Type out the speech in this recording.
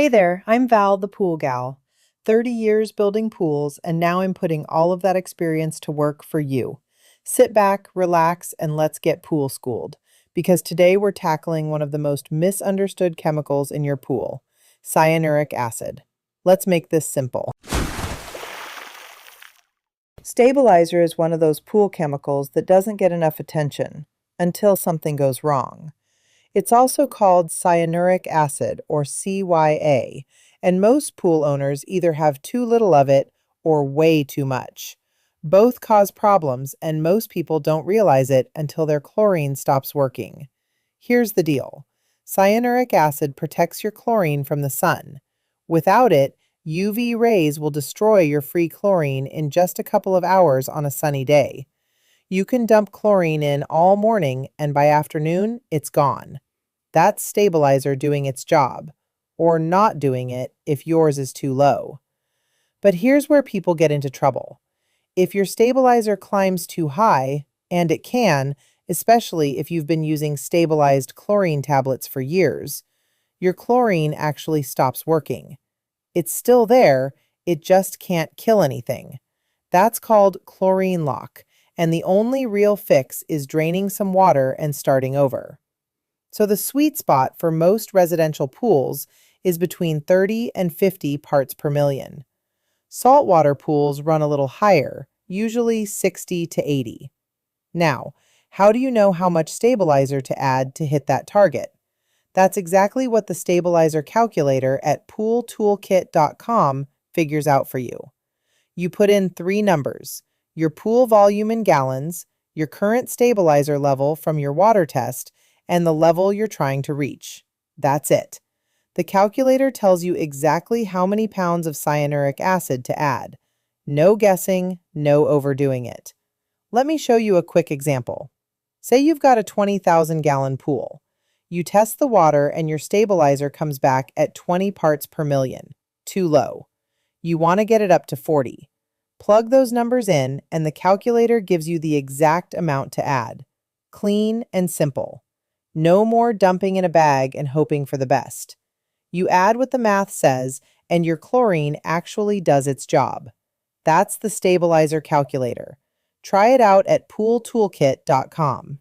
Hey there, I'm Val, the pool gal. 30 years building pools, and now I'm putting all of that experience to work for you. Sit back, relax, and let's get pool schooled. Because today we're tackling one of the most misunderstood chemicals in your pool, cyanuric acid. Let's make this simple. Stabilizer is one of those pool chemicals that doesn't get enough attention until something goes wrong. It's also called cyanuric acid, or CYA, and most pool owners either have too little of it or way too much. Both cause problems, and most people don't realize it until their chlorine stops working. Here's the deal. Cyanuric acid protects your chlorine from the sun. Without it, UV rays will destroy your free chlorine in just a couple of hours on a sunny day. You can dump chlorine in all morning, and by afternoon, it's gone. That's stabilizer doing its job, or not doing it if yours is too low. But here's where people get into trouble. If your stabilizer climbs too high, and it can, especially if you've been using stabilized chlorine tablets for years, your chlorine actually stops working. It's still there, it just can't kill anything. That's called chlorine lock, and the only real fix is draining some water and starting over. So the sweet spot for most residential pools is between 30 and 50 parts per million. Saltwater pools run a little higher, usually 60 to 80. Now, how do you know how much stabilizer to add to hit that target? That's exactly what the Stabilizer Calculator at pooltoolkit.com figures out for you. You put in three numbers: your pool volume in gallons, your current stabilizer level from your water test, and the level you're trying to reach. That's it. The calculator tells you exactly how many pounds of cyanuric acid to add. No guessing, no overdoing it. Let me show you a quick example. Say you've got a 20,000-gallon pool. You test the water and your stabilizer comes back at 20 parts per million. Too low. You want to get it up to 40. Plug those numbers in and the calculator gives you the exact amount to add. Clean and simple. No more dumping in a bag and hoping for the best. You add what the math says and your chlorine actually does its job. That's the Stabilizer Calculator. Try it out at pooltoolkit.com.